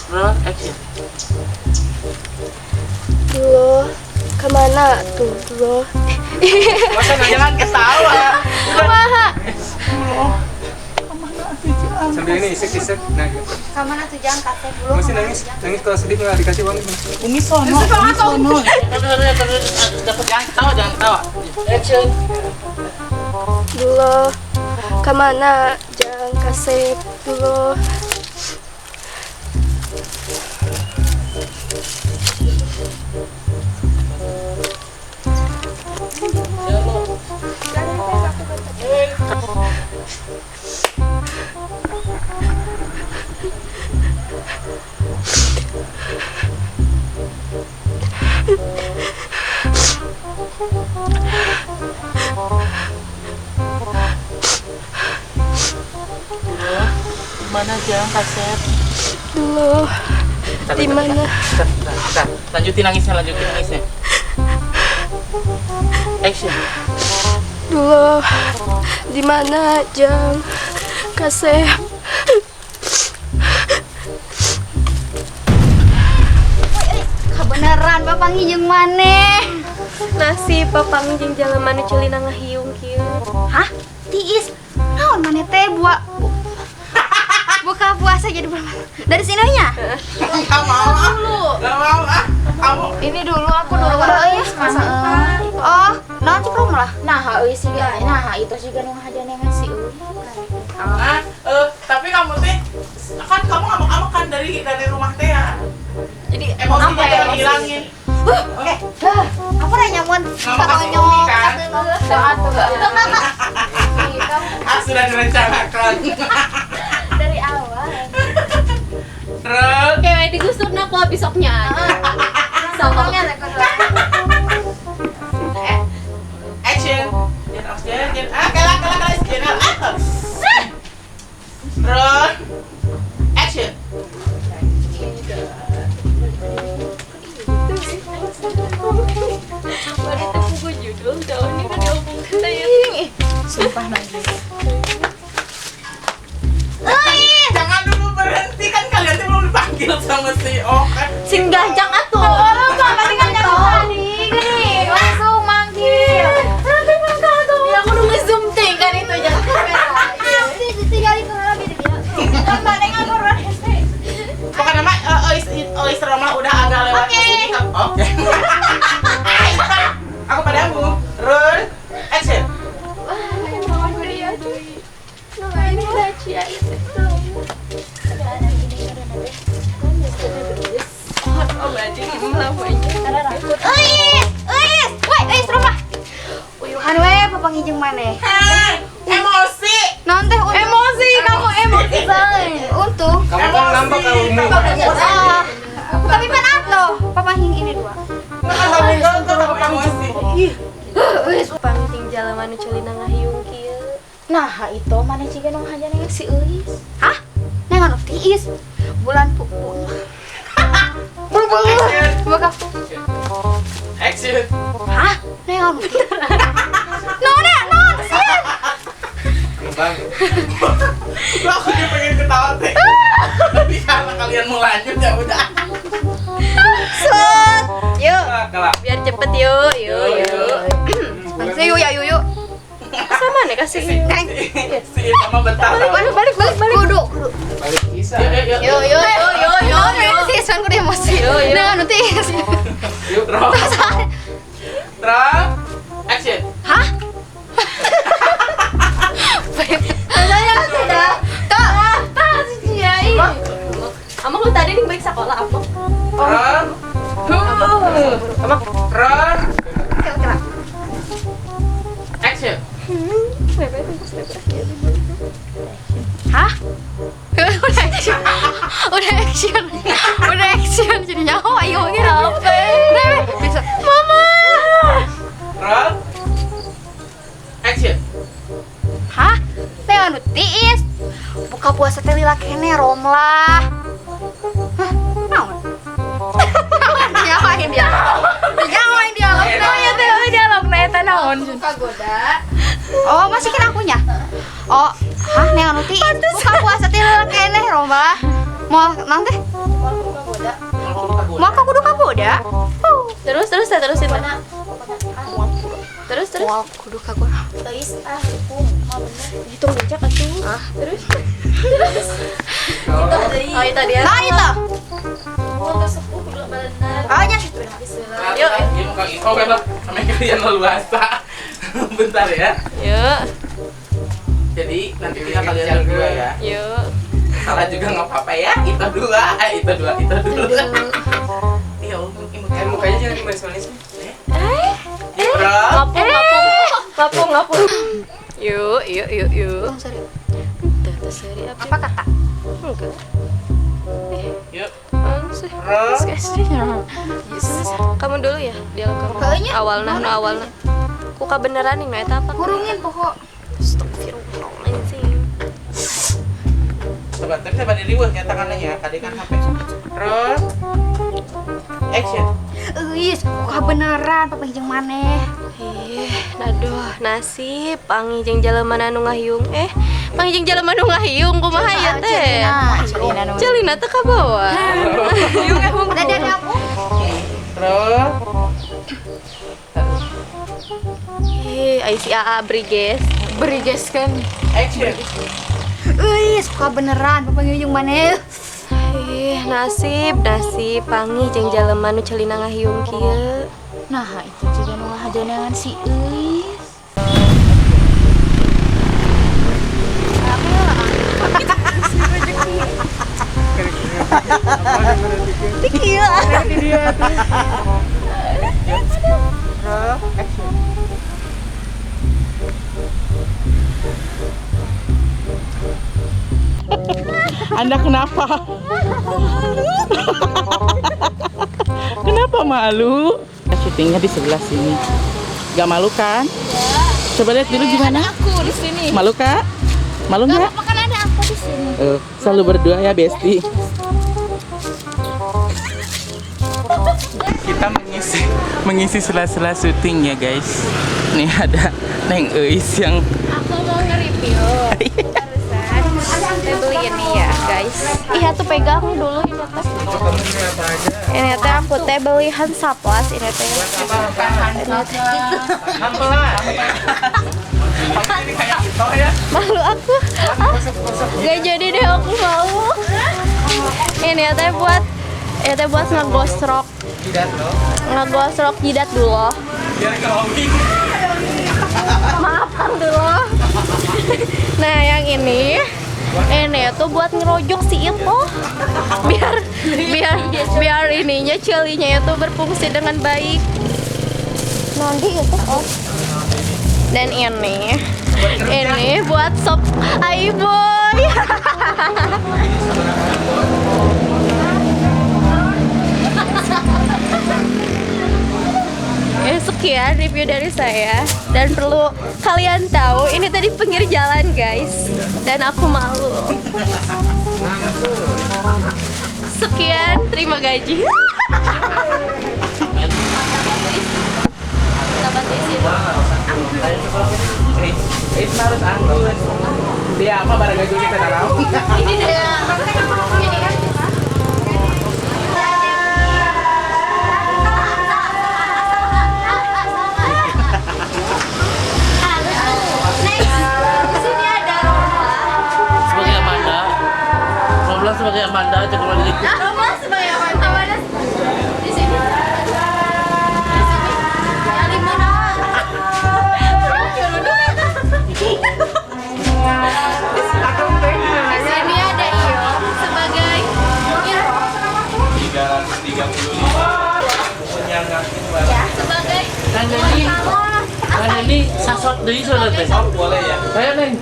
Roll action. Duh, kemana tuh duh? Masa jangan ketawa. Kumaha? Sambil ini isek-isek. Nah, Kamana tuh jangan kasih dulu. masih nangis. Nangis kalau sedih nggak dikasih uang. Umi sono. Jangan ketawa, jangan ketawa. Action. Duh, kemana? Jangan kasih dulu. Mana jangan kaset. Duh, di mana? Lanjutin nangisnya. Action. Duh, di mana? Jangan kasih. Kebeneran Bapak ngijeng maneh. Nasi papang jeung jalan mana celina ngahiung kieu. Hah? Tiis. Naon maneh teh buka puasa jadi berapa? Dari sininya? Enggak mau ah. Kamu Ini dulu aku dulu ya masa. Oh, naon cik rum lah. Nah, euy siga. Nah, itu siga nu ngahajana ngasih euy. tapi kamu teh kan kamu ngamuk-ngamuk kan dari rumah teh ya. Jadi Emosinya jangan hilangin. Oke. Apa dah nyamun? Ngamuk-ngamuk ini kan. Sudah direncanakan. Dari awal. Terus Kayak digusturna kok besoknya. Sokongnya teh kudu. action. Jangan. Kala jangan. Terus action. mari teu judul daun ini kan diomong teh. Sumpah nangis. Jangan dulu berhenti kan kalian tuh belum dipanggil sama si kan. Sing gancang atuh. Orang mah mendingan jangan tadi. Gini, langsung manggil. Nanti mangga tuh. Ya kudu nge-zoom ting kan itu jangan kamera. Ditinggalin kamera gitu ya. Kan barengan orang hese. Pokoknya mah Ois Roma udah agak lewat ke sini kan. Oke. Aku padamu. Roll action. Uyuhan we Bapak ngijeng maneh. Emosi. Naon teh Emosi, kamu emosi say. Untung. Kamu kan ngambek kalau Umi. Tapi pan atlo. Papa hing ini dua. Emosi. Pangting jalan mana celina ngahiung kieu. Nah, itu mana ciga nu ngahajana ngasih euy. Hah? Neng anu tiis. Bulan pupu. Buka. Action. Hah? Neng anu tiis. Non sih. Bang, Aku juga pengen ketawa teh. Tapi karena kalian mau lanjut ya udah. Set. Yuk. kalah. Biar cepet yuk. Langsung yuk ya yuk. Sama nih kasih. Si sama betah. Balik. Kudu. Balik kisah. Yuk. Yo, si Iswan kudu emosi. Neng anu tiis. Yuk, Rob. Terus action. Hah? Rasanya sudah. Tok. Amang lu tadi nih balik sekolah apa? Run. Action. Hah? Udah action jadi nyawa ayo gitu. Bisa. Mama. Run. Action. Hah? Teh anu tiis. Buka puasa teh lila kene rom lah. Hah? Naon? Nyawain dia. Nyawain dialog namanya teh dialog na eta naon? Kagoda. Oh, masih kena akunya. Oh, hah, neng anu tiis. Buka puasa teh lila kene rom lah. Mau nang teh? ya. Terusin teh. Terus. Wah, kudu kagua. Geus hukum mah bener. Hitung becak atuh. Terus. Oh, itu dia. Nah, itu. Mau tersepuh kudu bener. Oh, nya. Bismillah. Yuk, ini muka info kan lo. Sama kalian leluasa. Bentar ya. Yuk. Jadi nanti kita kalian berdua ya. Yuk. Salah juga nggak apa-apa ya. Itu dua. Iya, Mukanya jangan dimanis-manis. bro. Ngapung. Yuk. Sorry. Tata seri apa? Apa kata? Enggak. Yuk, Sih. bro. Kamu dulu ya, dia kamu. Kayaknya. Awalna. Kuka beneran nih, eta apa? Kurungin pokok. Astagfirullahaladzim. Coba, tapi saya balik riweuh ya tangannya ya. Tadi kan HP. Terus, action. Euis, kok beneran papa jeung maneh. Aduh, nasib pangijeng jelema nu ngahiung. Pangijeng jelema nu ngahiung kumaha ya teh? Celina teh ka bawah. Dadah aku. Terus, Ai si AA Briges. Berigeskeun. action. Euis, kok beneran papa jeung maneh. Nasib pangijeng jelema nu celina ngahiung kieu. Nah, itu juga nu ngahajanangan si Euis. Terus, action. Anda kenapa? Kenapa malu? Syutingnya di sebelah sini. Gak malu kan? Coba lihat dulu gimana? Aku di sini. Malu kak? Malu nggak? Makan ada aku di sini. Selalu berdua ya Besti. Kita mengisi sela-sela syuting ya guys. Nih ada Neng Eis yang Aku mau nge-review. Saya beli ini ya, guys. Iya tuh pegang dulu ini teh. Ini teh aku teh beli Hansaplast ini teh. Malu aku. Gak jadi deh aku malu. Ini teh buat ngegosrok jidat dulu. Maafkan dulu. Nah yang ini tuh buat ngerojok si itu biar ininya celinya itu berfungsi dengan baik. Nanti itu dan ini buat sop aiboy. Sekian review dari saya dan perlu kalian tahu ini tadi pinggir jalan guys dan aku malu. Sekian, terima gaji. harus anggun. Dia apa barang gaji kita tahu. Ini dia. Ini kan. Sebagai Amanda aja kembali lagi. Roma sebagai Amanda di sini. Di sini. Yang di mana? Di sini ada Iyo sebagai Iro. 335. Ya, sebagai Kan ini sasot deui saudara teh. Boleh ya. Ayo Neng.